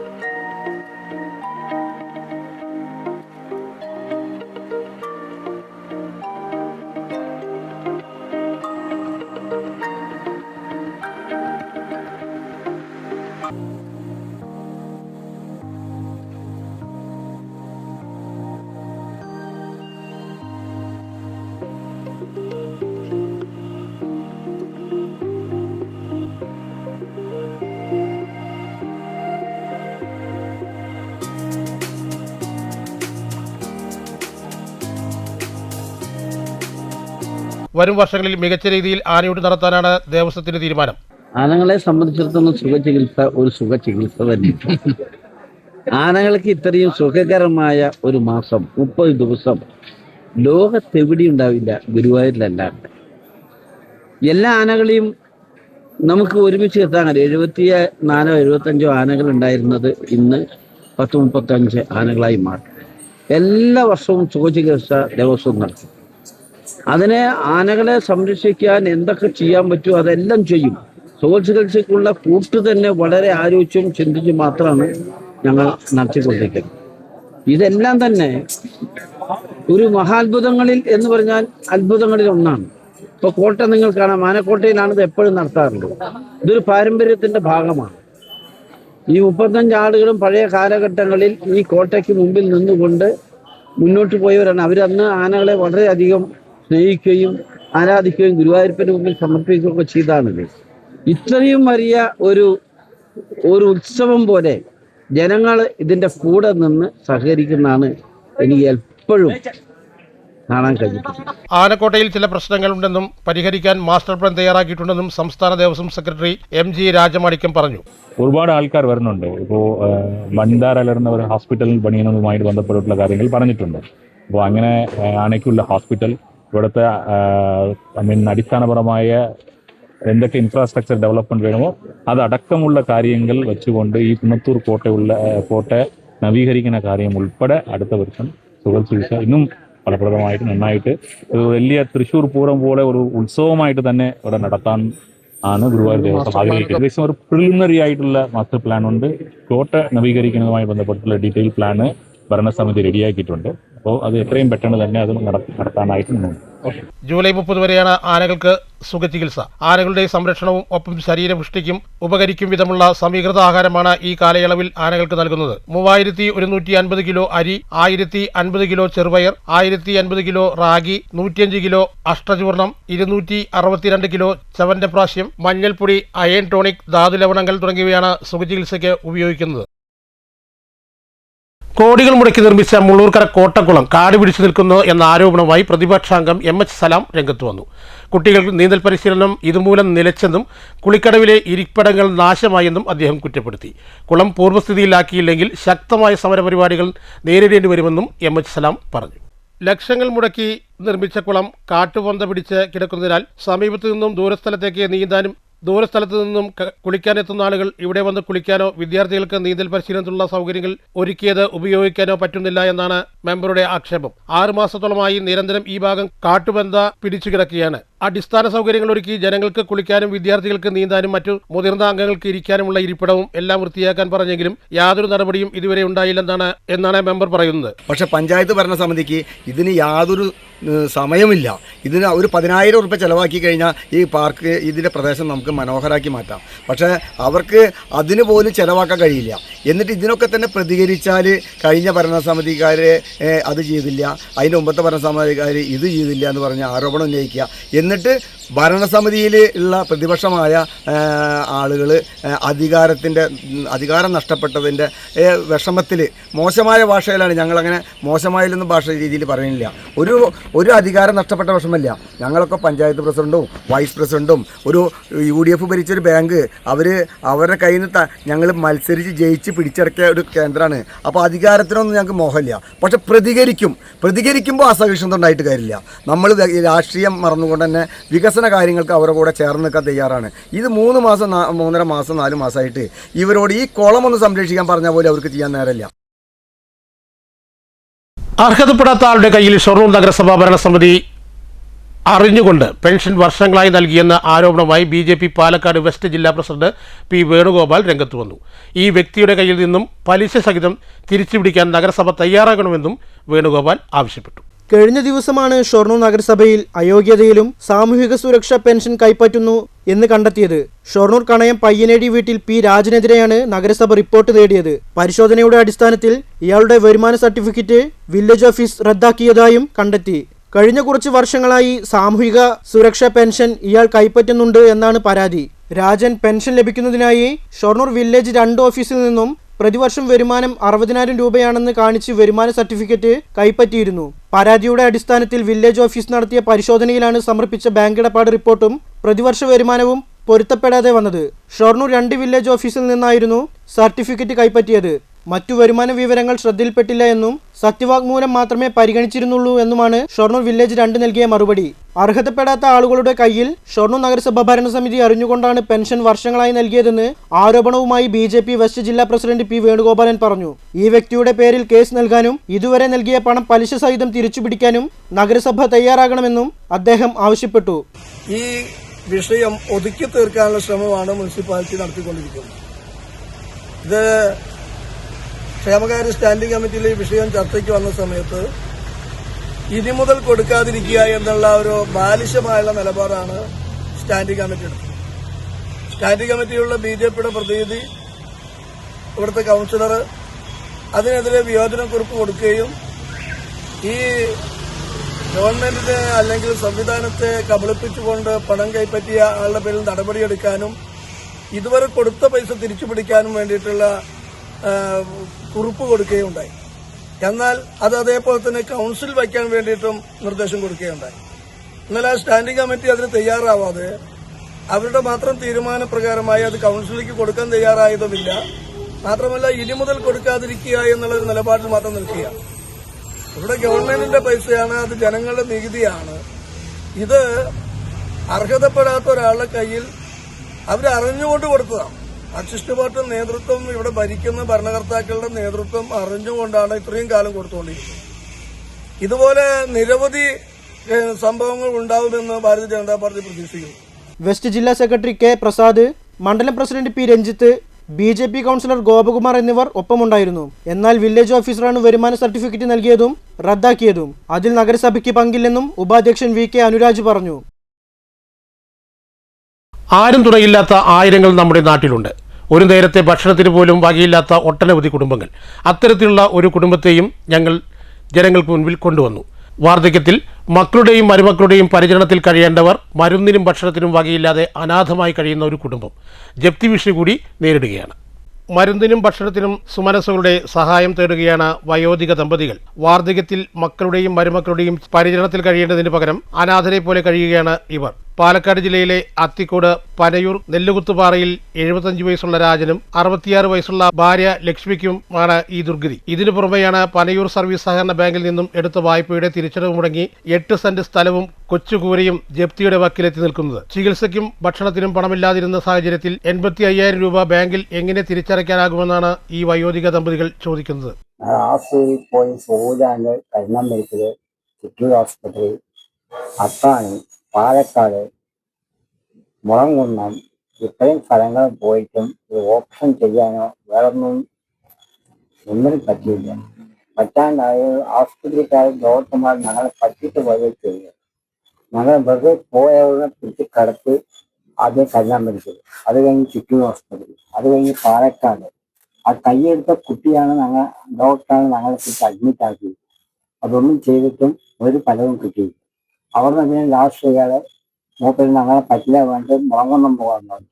വരും വർഷങ്ങളിൽ മികച്ച രീതിയിൽ ആനയൂട്ട് നടത്താനാണ് ദേവസ്വത്തിന്റെ തീരുമാനം. ആനകളെ സംബന്ധിച്ചിടത്തോളം സുഖചികിത്സ ഒരു സുഖചികിത്സ തന്നെ. ആനകൾക്ക് ഇത്രയും സുഖകരമായ ഒരു മാസം 30 ദിവസം ലോകത്തെവിടെയും ഉണ്ടാവില്ല, ഗുരുവായൂരിലല്ലാണ്ട്. എല്ലാ ആനകളെയും നമുക്ക് ഒരുമിച്ച് എത്താൻ കഴിയും. 74 75 ആനകൾ ഉണ്ടായിരുന്നത് ഇന്ന് 10-35 ആനകളായി മാറി. എല്ലാ വർഷവും സുഖചികിത്സ ദേവസ്വം നടത്തും. അതിനെ ആനകളെ സംരക്ഷിക്കാൻ എന്തൊക്കെ ചെയ്യാൻ പറ്റുമോ അതെല്ലാം ചെയ്യും. സുഖചികിത്സയ്ക്കുള്ള കൂട്ട് തന്നെ വളരെ ആലോചിച്ചും ചിന്തിച്ചും മാത്രമാണ് ഞങ്ങൾ നടത്തിക്കൊണ്ടിരിക്കുന്നത്. ഇതെല്ലാം തന്നെ ഒരു മഹാത്ഭുതങ്ങളിൽ എന്ന് പറഞ്ഞാൽ അത്ഭുതങ്ങളിൽ ഒന്നാണ്. ഇപ്പോൾ കോട്ട നിങ്ങൾ കാണാം, ആനക്കോട്ടയിലാണ് ഇത് എപ്പോഴും നടത്താറുള്ളത്. ഇതൊരു പാരമ്പര്യത്തിന്റെ ഭാഗമാണ്. ഈ 35 ആളുകളും പഴയ കാലഘട്ടങ്ങളിൽ ഈ കോട്ടയ്ക്ക് മുമ്പിൽ നിന്നുകൊണ്ട് മുന്നോട്ട് പോയവരാണ്. അവരന്ന് ആനകളെ വളരെയധികം സ്നേഹിക്കുകയും ആരാധിക്കുകയും ഗുരുവായൂരപ്പന് മുമ്പിൽ സമർപ്പിക്കുകയൊക്കെ ചെയ്താണിത്. ഇത്രയും വലിയ ഒരു ഉത്സവം പോലെ ജനങ്ങൾ ഇതിൻ്റെ കൂടെ നിന്ന് സഹകരിക്കുന്നതാണ് എനിക്ക് എപ്പോഴും കാണാൻ കഴിഞ്ഞിട്ടുണ്ട്. ആനക്കോട്ടയിൽ ചില പ്രശ്നങ്ങളുണ്ടെന്നും പരിഹരിക്കാൻ മാസ്റ്റർ പ്ലാൻ തയ്യാറാക്കിയിട്ടുണ്ടെന്നും സംസ്ഥാന ദേവസ്വം സെക്രട്ടറി MG രാജമാണിക്യം പറഞ്ഞു. ഒരുപാട് ആൾക്കാർ വരുന്നുണ്ട്. ഇപ്പോൾ മൺദാരലർന്ന ഒരു ഹോസ്പിറ്റൽ പണിയുന്നതുമായിട്ട് ബന്ധപ്പെട്ടിട്ടുള്ള കാര്യങ്ങൾ പറഞ്ഞിട്ടുണ്ട്. അപ്പോൾ അങ്ങനെ ആനയ്ക്കുള്ള ഹോസ്പിറ്റൽ, ഇവിടുത്തെ അടിസ്ഥാനപരമായ എന്തൊക്കെ ഇൻഫ്രാസ്ട്രക്ചർ ഡെവലപ്മെന്റ് വേണമോ അതടക്കമുള്ള കാര്യങ്ങൾ വെച്ചുകൊണ്ട് ഈ കുന്നത്തൂർ കോട്ട നവീകരിക്കുന്ന കാര്യം ഉൾപ്പെടെ അടുത്ത വർഷം സുഖചികിത്സ ഇന്നും ഫലപ്രദമായിട്ട് നന്നായിട്ട് ഒരു വലിയ തൃശ്ശൂർ പൂരം പോലെ ഒരു ഉത്സവമായിട്ട് തന്നെ ഇവിടെ നടത്താൻ ആണ് ഗുരുവായൂർ ദേവസ്വം ആഗ്രഹിക്കുന്നത്. ഏകദേശം ഒരു പ്രിലിമിനറി ആയിട്ടുള്ള മാസ്റ്റർ പ്ലാൻ ഉണ്ട്. കോട്ട നവീകരിക്കുന്നതുമായി ബന്ധപ്പെട്ടുള്ള ഡീറ്റെയിൽ പ്ലാന് ഭരണസമിതി റെഡിയാക്കിയിട്ടുണ്ട്. അപ്പോൾ അത് എത്രയും പെട്ടെന്ന് തന്നെ അത് നടത്താനായിട്ട് മുന്നോട്ട്. ജൂലൈ 30 വരെയാണ് ആനകൾക്ക് സുഖചികിത്സ. ആനകളുടെ സംരക്ഷണവും ഒപ്പം ശരീരപുഷ്ടിക്കും ഉപകരിക്കും വിധമുള്ള സമീകൃത ആഹാരമാണ് ഈ കാലയളവിൽ ആനകൾക്ക് നൽകുന്നത്. 3150 കിലോ അരി, 1050 കിലോ ചെറുപയർ, 1050 കിലോ റാഗി, 105 കിലോ അഷ്ടചൂർണം, 262 കിലോ ചവന്റപ്രാശ്യം, മഞ്ഞൾപ്പൊടി, അയൺ ടോണിക്, ധാതുലവണങ്ങൾ തുടങ്ങിയവയാണ് സുഖചികിത്സയ്ക്ക് ഉപയോഗിക്കുന്നത്. കോടികൾ മുടക്കി നിർമ്മിച്ച മുള്ളൂർക്കര കോട്ടക്കുളം കാട് പിടിച്ചു നിൽക്കുന്നു എന്ന ആരോപണവുമായി പ്രതിപക്ഷാംഗം MH സലാം രംഗത്ത് വന്നു. കുട്ടികൾക്ക് നീന്തൽ പരിശീലനം ഇതുമൂലം നിലച്ചെന്നും കുളിക്കടവിലെ ഇരിപ്പിടങ്ങൾ നാശമായെന്നും അദ്ദേഹം കുറ്റപ്പെടുത്തി. കുളം പൂർവ്വസ്ഥിതിയിലാക്കിയില്ലെങ്കിൽ ശക്തമായ സമരപരിപാടികൾ നേരിടേണ്ടി വരുമെന്നും MH സലാം പറഞ്ഞു. ലക്ഷങ്ങൾ മുടക്കി നിർമ്മിച്ച കുളം കാട്ടുപൊന്ത പിടിച്ച് കിടക്കുന്നതിനാൽ സമീപത്തു നിന്നും ദൂരസ്ഥലത്തു നിന്നും കുളിക്കാനെത്തുന്ന ആളുകൾ ഇവിടെ വന്ന് കുളിക്കാനോ വിദ്യാർത്ഥികൾക്ക് നീന്തൽ പരിശീലനത്തിനുള്ള സൗകര്യങ്ങൾ ഒരുക്കിയത് ഉപയോഗിക്കാനോ പറ്റുന്നില്ല എന്നാണ് മെമ്പറുടെ ആക്ഷേപം. 6 മാസത്തോളമായി നിരന്തരം ഈ ഭാഗം കാട്ടുപൊന്ത പിടിച്ചു കിടക്കുകയാണ്. അടിസ്ഥാന സൗകര്യങ്ങൾ ഒരുക്കി ജനങ്ങൾക്ക് കുളിക്കാനും വിദ്യാർത്ഥികൾക്ക് നീന്താനും മറ്റു മുതിർന്ന അംഗങ്ങൾക്ക് ഇരിക്കാനുമുള്ള ഇരിപ്പിടവും എല്ലാം വൃത്തിയാക്കാൻ പറഞ്ഞെങ്കിലും യാതൊരു നടപടിയും ഇതുവരെ ഉണ്ടായില്ലെന്നാണ് മെമ്പർ പറയുന്നത്. പക്ഷെ പഞ്ചായത്ത് ഭരണസമിതിക്ക് ഇതിന് യാതൊരു സമയമില്ല. ഇതിന് ഒരു 10,000 രൂപ ചിലവാക്കി കഴിഞ്ഞാൽ ഈ പാർക്ക് ഇതിൻ്റെ പ്രദേശം നമുക്ക് മനോഹരമാക്കി മാറ്റാം. പക്ഷേ അവർക്ക് അതിന് പോലും ചിലവാക്കാൻ കഴിയില്ല. എന്നിട്ട് ഇതിനൊക്കെ തന്നെ പ്രതികരിച്ചാൽ കഴിഞ്ഞ ഭരണസമിതിക്കാർ അത് ചെയ്തില്ല, അതിൻ്റെ മുമ്പത്തെ ഭരണസമിതിക്കാർ ഇത് ചെയ്തില്ല എന്ന് പറഞ്ഞ് ആരോപണം ഉന്നയിക്കുക. എന്നിട്ട് ഭരണസമിതിയിൽ ഉള്ള പ്രതിപക്ഷമായ ആളുകൾ അധികാരം നഷ്ടപ്പെട്ടതിൻ്റെ വിഷമത്തിൽ മോശമായ ഭാഷയിലാണ്, ഞങ്ങളങ്ങനെ മോശമായില്ലൊന്നും ഭാഷ രീതിയിൽ പറയുന്നില്ല. ഒരു അധികാരം നഷ്ടപ്പെട്ട വിഷമമില്ല. ഞങ്ങളൊക്കെ പഞ്ചായത്ത് പ്രസിഡൻറ്റും വൈസ് പ്രസിഡൻറ്റും ഒരു UDF ഭരിച്ചൊരു ബാങ്ക് അവരുടെ കയ്യിൽ നിന്ന് ഞങ്ങൾ മത്സരിച്ച് ജയിച്ച് പിടിച്ചടക്കിയ ഒരു കേന്ദ്രമാണ്. അപ്പോൾ അധികാരത്തിനൊന്നും ഞങ്ങൾക്ക് മോഹമില്ല. പക്ഷെ പ്രതികരിക്കുമ്പോൾ അസഹിഷ്ണുത ഉണ്ടായിട്ട് കാര്യമില്ല. നമ്മൾ രാഷ്ട്രീയം മറന്നുകൊണ്ട് തന്നെ വികസന കാര്യങ്ങൾക്ക് അവരുടെ കൂടെ ചേർന്ന് നിൽക്കാൻ തയ്യാറാണ്. ഇത് 3 മാസം 3.5 മാസം 4 മാസമായിട്ട് ഇവരോട് ഈ കുളം ഒന്ന് സംരക്ഷിക്കാൻ പറഞ്ഞ പോലെ അവർക്ക് ചെയ്യാൻ നേരമില്ല. അർഹതപ്പെടാത്ത ആളുടെ കയ്യിൽ ഷൊർണൂർ നഗരസഭാ ഭരണസമിതി അറിഞ്ഞുകൊണ്ട് പെൻഷൻ വർഷങ്ങളായി നൽകിയെന്ന ആരോപണവുമായി BJP പാലക്കാട് വെസ്റ്റ് ജില്ലാ പ്രസിഡന്റ് പി വേണുഗോപാൽ രംഗത്ത് വന്നു. ഈ വ്യക്തിയുടെ കയ്യിൽ നിന്നും പലിശ സഹിതം തിരിച്ചുപിടിക്കാൻ നഗരസഭ തയ്യാറാകണമെന്നും വേണുഗോപാൽ ആവശ്യപ്പെട്ടു. കഴിഞ്ഞ ദിവസമാണ് ഷൊർണൂർ നഗരസഭയിൽ അയോഗ്യതയിലും സാമൂഹിക സുരക്ഷാ പെൻഷൻ കൈപ്പറ്റുന്നു എന്ന് കണ്ടെത്തിയത്. ഷൊർണൂർ കണയം പയ്യനേടി വീട്ടിൽ പി രാജനെതിരെയാണ് നഗരസഭ റിപ്പോർട്ട് നേടിയത്. പരിശോധനയുടെ അടിസ്ഥാനത്തിൽ ഇയാളുടെ വരുമാന സർട്ടിഫിക്കറ്റ് വില്ലേജ് ഓഫീസ് റദ്ദാക്കിയതായും കണ്ടെത്തി. കഴിഞ്ഞ കുറച്ച് വർഷങ്ങളായി സാമൂഹിക സുരക്ഷാ പെൻഷൻ ഇയാൾ കൈപ്പറ്റുന്നുണ്ട് എന്നാണ് പരാതി. രാജൻ പെൻഷൻ ലഭിക്കുന്നതിനായി ഷൊർണൂർ വില്ലേജ് 2 ഓഫീസിൽ നിന്നും പ്രതിവർഷം വരുമാനം 60,000 രൂപയാണെന്ന് കാണിച്ച് വരുമാന സർട്ടിഫിക്കറ്റ് കൈപ്പറ്റിയിരുന്നു. പരാതിയുടെ അടിസ്ഥാനത്തിൽ വില്ലേജ് ഓഫീസ് നടത്തിയ പരിശോധനയിലാണ് സമർപ്പിച്ച ബാങ്ക് ഇടപാട് റിപ്പോർട്ടും പ്രതിവർഷ വരുമാനവും പൊരുത്തപ്പെടാതെ വന്നത്. ഷൊർണൂർ 2 വില്ലേജ് ഓഫീസിൽ നിന്നായിരുന്നു സർട്ടിഫിക്കറ്റ് കൈപ്പറ്റിയത്. മറ്റു വരുമാന വിവരങ്ങൾ ശ്രദ്ധയിൽപ്പെട്ടില്ല എന്നും സത്യവാങ്മൂലം മാത്രമേ പരിഗണിച്ചിരുന്നുള്ളൂ എന്നുമാണ് ഷൊർണൂർ വില്ലേജ് 2 നൽകിയ മറുപടി. അർഹതപ്പെടാത്ത ആളുകളുടെ കയ്യിൽ ഷൊർണൂർ നഗരസഭ ഭരണസമിതി അറിഞ്ഞുകൊണ്ടാണ് പെൻഷൻ വർഷങ്ങളായി നൽകിയതെന്ന് ആരോപണവുമായി BJP വെസ്റ്റ് ജില്ലാ പ്രസിഡന്റ് പി വേണുഗോപാലൻ പറഞ്ഞു. ഈ വ്യക്തിയുടെ പേരിൽ കേസ് നൽകാനും ഇതുവരെ നൽകിയ പണം പലിശ സഹിതം തിരിച്ചുപിടിക്കാനും നഗരസഭ തയ്യാറാകണമെന്നും അദ്ദേഹം ആവശ്യപ്പെട്ടു. ഈ വിഷയം ഒതുക്കി തീർക്കാനുള്ള ശ്രമമാണ് മുനിസിപ്പാലിറ്റി നടത്തിക്കൊണ്ടിരിക്കുന്നത്. ഇത് ക്ഷേമകാര്യ സ്റ്റാൻഡിംഗ് കമ്മിറ്റിയിൽ ഈ വിഷയം ചർച്ചയ്ക്ക് വന്ന സമയത്ത് ഇനി മുതൽ കൊടുക്കാതിരിക്കുക എന്നുള്ള ഒരു ബാലിശമായുള്ള നിലപാടാണ് സ്റ്റാൻഡിംഗ് കമ്മിറ്റി എടുത്തത്. സ്റ്റാൻഡിംഗ് കമ്മിറ്റിയിലുള്ള BJPയുടെ പ്രതിനിധി, ഇവിടുത്തെ കൌൺസിലർ അതിനെതിരെ വിയോജനക്കുറിപ്പ് കൊടുക്കുകയും ഈ ഗവൺമെന്റിനെ അല്ലെങ്കിൽ സംവിധാനത്തെ കബളിപ്പിച്ചുകൊണ്ട് പണം കൈപ്പറ്റിയ ആളുടെ പേരിൽ നടപടിയെടുക്കാനും ഇതുവരെ കൊടുത്ത പൈസ തിരിച്ചുപിടിക്കാനും വേണ്ടിയിട്ടുള്ള കുറിപ്പ് കൊടുക്കുകയുണ്ടായി. എന്നാൽ അത് അതേപോലെ തന്നെ കൌൺസിൽ വയ്ക്കാൻ വേണ്ടിയിട്ടും നിർദ്ദേശം കൊടുക്കുകയുണ്ടായി. എന്നാൽ ആ സ്റ്റാൻഡിംഗ് കമ്മിറ്റി അതിന് തയ്യാറാവാതെ അവരുടെ മാത്രം തീരുമാനപ്രകാരമായി അത് കൌൺസിലിലേക്ക് കൊടുക്കാൻ തയ്യാറായതുമില്ല. മാത്രമല്ല ഇനി മുതൽ കൊടുക്കാതിരിക്കുക എന്നുള്ളൊരു നിലപാടിൽ മാത്രം നിൽക്കുക. ഇവിടെ ഗവൺമെന്റിന്റെ പൈസയാണ്, അത് ജനങ്ങളുടെ നികുതിയാണ്. ഇത് അർഹതപ്പെടാത്ത ഒരാളുടെ കയ്യിൽ അവരറിഞ്ഞുകൊണ്ട് കൊടുത്തതാണ്. അസിസ്റ്റ് പാർട്ടി നേതൃത്വം, ഇവിടെ ഭരിക്കുന്ന ഭരണകർത്താക്കളുടെ നേതൃത്വം അറിഞ്ഞുകൊണ്ടാണ് ഇത്രയും കാലം കൊടുത്തുകൊണ്ടിരിക്കുന്നത്. ഇതുപോലെ നിരവധി സംഭവങ്ങൾ ഉണ്ടാവുമെന്ന് ഭാരതീയ ജനതാ പാർട്ടി പ്രതീക്ഷിക്കുന്നു. വെസ്റ്റ് ജില്ലാ സെക്രട്ടറി കെ പ്രസാദ്, മണ്ഡലം president P Ranjith, BJP councillor Gopakumar എന്നിവർ ഒപ്പമുണ്ടായിരുന്നു. എന്നാൽ വില്ലേജ് ഓഫീസറാണ് വരുമാന സർട്ടിഫിക്കറ്റ് നൽകിയതും റദ്ദാക്കിയതും. അതിൽ നഗരസഭയ്ക്ക് പങ്കില്ലെന്നും ഉപാധ്യക്ഷൻ VK അനുരാജ് പറഞ്ഞു. ആരും തുണയില്ലാത്ത ആയിരങ്ങൾ നമ്മുടെ നാട്ടിലുണ്ട്. ഒരു നേരത്തെ ഭക്ഷണത്തിന് പോലും വകയില്ലാത്ത ഒട്ടനവധി കുടുംബങ്ങൾ. അത്തരത്തിലുള്ള ഒരു കുടുംബത്തെയും ഞങ്ങൾ ജനങ്ങൾക്ക് മുൻപിൽ കൊണ്ടുവന്നു. വാർദ്ധക്യത്തിൽ മക്കളുടെയും മരുമക്കളുടെയും പരിചരണത്തിൽ കഴിയേണ്ടവർ മരുന്നിനും ഭക്ഷണത്തിനും വകയില്ലാതെ അനാഥമായി കഴിയുന്ന ഒരു കുടുംബം ജപ്തി ഭീഷണി കൂടി നേരിടുകയാണ്. മരുന്നിനും ഭക്ഷണത്തിനും സുമനസ്സുകളുടെ സഹായം തേടുകയാണ് വയോധിക ദമ്പതികൾ. വാർദ്ധക്യത്തിൽ മക്കളുടെയും മരുമക്കളുടെയും പരിചരണത്തിൽ കഴിയേണ്ടതിന് പകരം അനാഥരെ പോലെ കഴിയുകയാണ് ഇവർ. പാലക്കാട് ജില്ലയിലെ അത്തിക്കോട് പനയൂർ നെല്ലുകുത്തുപാറയിൽ 75 വയസ്സുള്ള രാജനും 66 വയസ്സുള്ള ഭാര്യ ലക്ഷ്മിക്കുമാണ് ഈ ദുർഗതി. ഇതിനു പുറമെയാണ് പനയൂർ സർവീസ് സഹകരണ ബാങ്കിൽ നിന്നും എടുത്ത വായ്പയുടെ തിരിച്ചടവ് മുടങ്ങി 8 സെന്റ് സ്ഥലവും കൊച്ചുകൂരയും ജപ്തിയുടെ വക്കിലെത്തി നിൽക്കുന്നത്. ചികിത്സയ്ക്കും ഭക്ഷണത്തിനും പണമില്ലാതിരുന്ന സാഹചര്യത്തിൽ 85,000 രൂപ ബാങ്കിൽ എങ്ങനെ തിരിച്ചടയ്ക്കാനാകുമെന്നാണ് ഈ വയോധിക ദമ്പതികൾ ചോദിക്കുന്നത്. പാലക്കാട് മുളങ്കുന്നം ഇത്രയും സ്ഥലങ്ങൾ പോയിട്ടും ഒരു ഓപ്ഷൻ ചെയ്യാനോ വേറൊന്നും പറ്റിയില്ല. പറ്റാണ്ടായ ആസ്പത്രിക്കാർ ഡോക്ടർമാർ ഞങ്ങളെ പറ്റിയിട്ട് പോവുകയും ചെയ്യും. ഞങ്ങൾ വെറുതെ പോയവരെ പിടിച്ച് കടത്തി ആദ്യം കരുനാഗപ്പള്ളി, അത് കഴിഞ്ഞ് ചുറ്റൂർ ആസ്പത്രി, അത് കഴിഞ്ഞ് പാലക്കാട്. ആ കൈയെടുത്ത കുട്ടിയാണ് ഡോക്ടറാണ് ഞങ്ങളെ പിടിച്ച് അഡ്മിറ്റ് ആക്കിയത്. അതൊന്നും ചെയ്തിട്ടും ഒരു ഫലവും കിട്ടിയില്ല. അവിടെ നിന്ന് ലാസ്റ്റ് ഇയാളെ മൂപ്പര് ഞങ്ങളെ പറ്റില്ല വേണ്ടി മുളങ്കുന്നം പോകാൻ പറഞ്ഞു.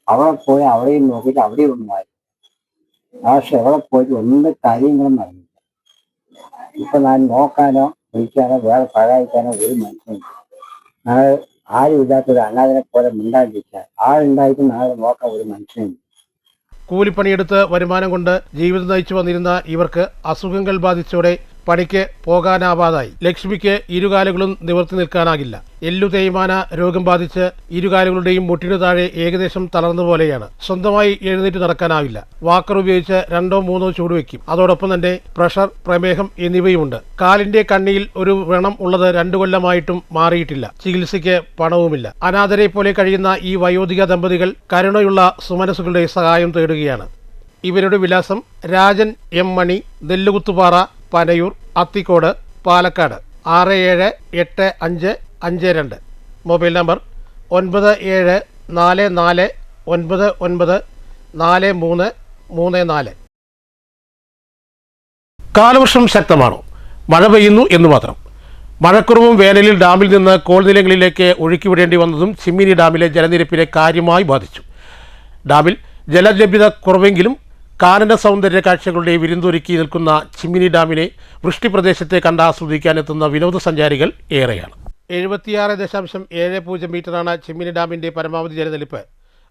അവിടെ പോയി അവിടെയും നോക്കിയിട്ട് അവിടെയും ഒന്നുമായി. ലാസ്റ്റ് എവിടെ പോയിട്ട് ഒന്നും കാര്യങ്ങളും നടന്നില്ല. ഇപ്പൊ ഞാൻ നോക്കാനോ വിളിക്കാനോ വേറെ സഹായിക്കാനോ ഒരു മനുഷ്യനില്ല. ഞങ്ങൾ ആരും ഇല്ലാത്തൊരു അനാഥനെ പോലെ മിണ്ടാതിരിക്കാൻ ആളുണ്ടായിട്ട് ഞങ്ങളെ നോക്കാൻ ഒരു മനുഷ്യനില്ല. കൂലിപ്പണിയെടുത്ത് വരുമാനം കൊണ്ട് ജീവിതം നയിച്ചു വന്നിരുന്ന ഇവർക്ക് അസുഖങ്ങൾ ബാധിച്ചോടെ പണിക്ക് പോകാനാവാതായി. ലക്ഷ്മിക്ക് ഇരുകാലുകളും നിവർത്തി നിൽക്കാനാകില്ല. എല്ലു തേയ്മാന രോഗം ബാധിച്ച് ഇരുകാലുകളുടെയും മുട്ടിനു താഴെ ഏകദേശം തളർന്നുപോലെയാണ്. സ്വന്തമായി എഴുന്നേറ്റ് നടക്കാനാവില്ല. വാക്കർ ഉപയോഗിച്ച് 2-3 ചൂടുവെക്കും. അതോടൊപ്പം തന്നെ പ്രഷർ, പ്രമേഹം എന്നിവയുമുണ്ട്. കാലിന്റെ കണ്ണിയിൽ ഒരു വ്രണം ഉള്ളത് 2 കൊല്ലമായിട്ടും മാറിയിട്ടില്ല. ചികിത്സയ്ക്ക് പണവുമില്ല. അനാഥരെ പോലെ കഴിയുന്ന ഈ വയോധിക ദമ്പതികൾ കരുണയുള്ള സുമനസുകളുടെ സഹായം തേടുകയാണ്. ഇവരുടെ വിലാസം രാജൻ എം മണി, നെല്ലുകുത്തുപാറ, പനയൂർ, അത്തിക്കോട്, പാലക്കാട് 678552. Mobile number 9744994334. കാലവർഷം ശക്തമാണോ? മഴ പെയ്യുന്നു എന്ന് മാത്രം. മഴക്കുറവും വേനലിൽ ഡാമിൽ നിന്ന് കോൾനിലങ്ങളിലേക്ക് ഒഴുക്കിവിടേണ്ടി വന്നതും ചിമ്മിനി ഡാമിലെ ജലനിരപ്പിനെ കാര്യമായി ബാധിച്ചു. ഡാമിൽ ജലലഭ്യത കുറവെങ്കിലും കാനന സൗന്ദര്യ കാഴ്ചകളുടെ വിരുന്നൊരുക്കി നിൽക്കുന്ന ചിമ്മിനി ഡാമിനെ വൃഷ്ടിപ്രദേശത്തെ കണ്ടാസ്വദിക്കാനെത്തുന്ന വിനോദസഞ്ചാരികൾ ഏറെയാണ്. 76.70 മീറ്ററാണ് ചിമ്മിനി ഡാമിൻ്റെ പരമാവധി ജലനിരപ്പ്.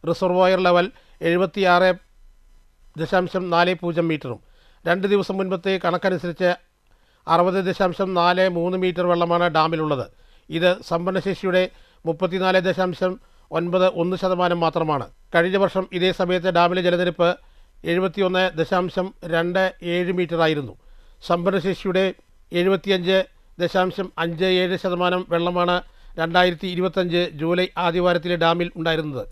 റിസർവോയർ ലെവൽ 76.40 മീറ്ററും 2 ദിവസം മുൻപത്തെ കണക്കനുസരിച്ച് 60.43 മീറ്റർ വെള്ളമാണ് ഡാമിലുള്ളത്. ഇത് സംഭരണശേഷിയുടെ 34.91% മാത്രമാണ്. കഴിഞ്ഞ വർഷം ഇതേ സമയത്ത് ഡാമിലെ ജലനിരപ്പ് 71.27 മീറ്ററായിരുന്നു. സംഭരണശേഷിയുടെ 75.57% വെള്ളമാണ് 2025 ജൂലൈ ആദ്യവാരത്തിലെ ഡാമിൽ ഉണ്ടായിരുന്നത്.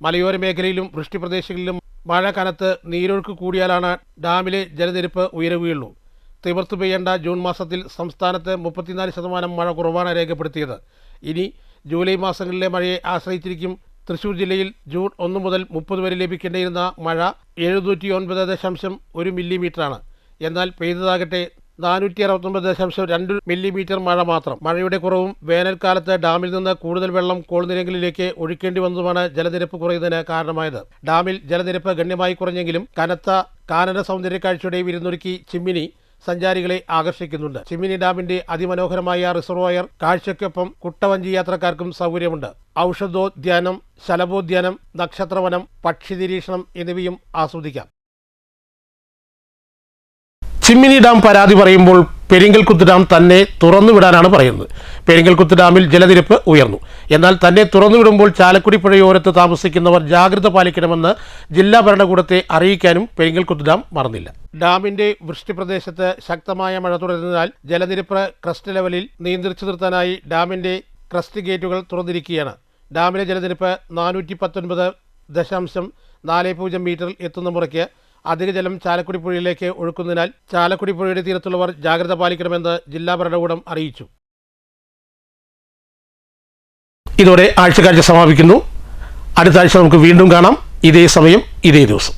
മലയോര മേഖലയിലും വൃഷ്ടിപ്രദേശങ്ങളിലും മഴ കനത്ത് നീരൊഴുക്ക് കൂടിയാലാണ് ഡാമിലെ ജലനിരപ്പ് ഉയരുകയുള്ളൂ. തിമിർത്തു പെയ്യേണ്ട ജൂൺ മാസത്തിൽ സംസ്ഥാനത്ത് 34% മഴ കുറവാണ് രേഖപ്പെടുത്തിയത്. ഇനി ജൂലൈ മാസങ്ങളിലെ മഴയെ ആശ്രയിച്ചിരിക്കും. തൃശ്ശൂർ ജില്ലയിൽ ജൂൺ 1 മുതൽ 30 വരെ ലഭിക്കേണ്ടിയിരുന്ന മഴ 709.1 മില്ലിമീറ്ററാണ്. എന്നാൽ പെയ്തതാകട്ടെ 469.2 മില്ലിമീറ്റർ മഴ മാത്രം. മഴയുടെ കുറവും വേനൽക്കാലത്ത് ഡാമിൽ നിന്ന് കൂടുതൽ വെള്ളം കോൾനിലങ്ങളിലേക്ക് ഒഴുക്കേണ്ടി വന്നതുമാണ് ജലനിരപ്പ് കുറയുന്നതിന് കാരണമായത്. ഡാമിൽ ജലനിരപ്പ് ഗണ്യമായി കുറഞ്ഞെങ്കിലും കനത്ത കാനന സൗന്ദര്യ കാഴ്ചയുടെ വിരുന്നൊരുക്കി ചിമ്മിനി സഞ്ചാരികളെ ആകർഷിക്കുന്നുണ്ട്. ചിമ്മിനി ഡാമിന്റെ അതിമനോഹരമായ റിസർവോയർ കാഴ്ചയ്ക്കൊപ്പം കുട്ടവഞ്ചി യാത്രക്കാർക്കും സൗകര്യമുണ്ട്. ഔഷധോദ്യാനം, ശലഭോദ്യാനം, നക്ഷത്രവനം, പക്ഷി നിരീക്ഷണം എന്നിവയും ആസ്വദിക്കാം. ചിമ്മിനി ഡാം പരാതി പറയുമ്പോൾ പെരിങ്ങൽകുത്ത് ഡാം തന്നെ തുറന്നുവിടാനാണ് പറയുന്നത്. പെരിങ്ങൽകുത്ത് ഡാമിൽ ജലനിരപ്പ് ഉയർന്നു. എന്നാൽ തന്നെ തുറന്നുവിടുമ്പോൾ ചാലക്കുടി പുഴയോരത്ത് താമസിക്കുന്നവർ ജാഗ്രത പാലിക്കണമെന്ന് ജില്ലാ ഭരണകൂടത്തെ അറിയിക്കാനും പെരിങ്ങൽകുത്ത് ഡാം മറന്നില്ല. ഡാമിന്റെ വൃഷ്ടിപ്രദേശത്ത് ശക്തമായ മഴ തുടരുന്നതിനാൽ ജലനിരപ്പ് ക്രസ്റ്റ് ലെവലിൽ നിയന്ത്രിച്ചു നിർത്താനായി ഡാമിന്റെ ക്രസ്റ്റ് ഗേറ്റുകൾ തുറന്നിരിക്കുകയാണ്. ഡാമിലെ ജലനിരപ്പ് 419.40 മീറ്ററിൽ എത്തുന്ന മുറയ്ക്ക് അധിക ജലം ചാലക്കുടി പുഴയിലേക്ക് ഒഴുക്കുന്നതിനാൽ ചാലക്കുടി പുഴയുടെ തീരത്തുള്ളവർ ജാഗ്രത പാലിക്കണമെന്ന് ജില്ലാ ഭരണകൂടം അറിയിച്ചു. ഇതോടെ ആഴ്ചക്കാഴ്ച സമാപിക്കുന്നു. അടുത്ത ആഴ്ച നമുക്ക് വീണ്ടും കാണാം. ഇതേ സമയം ഇതേ ദിവസം.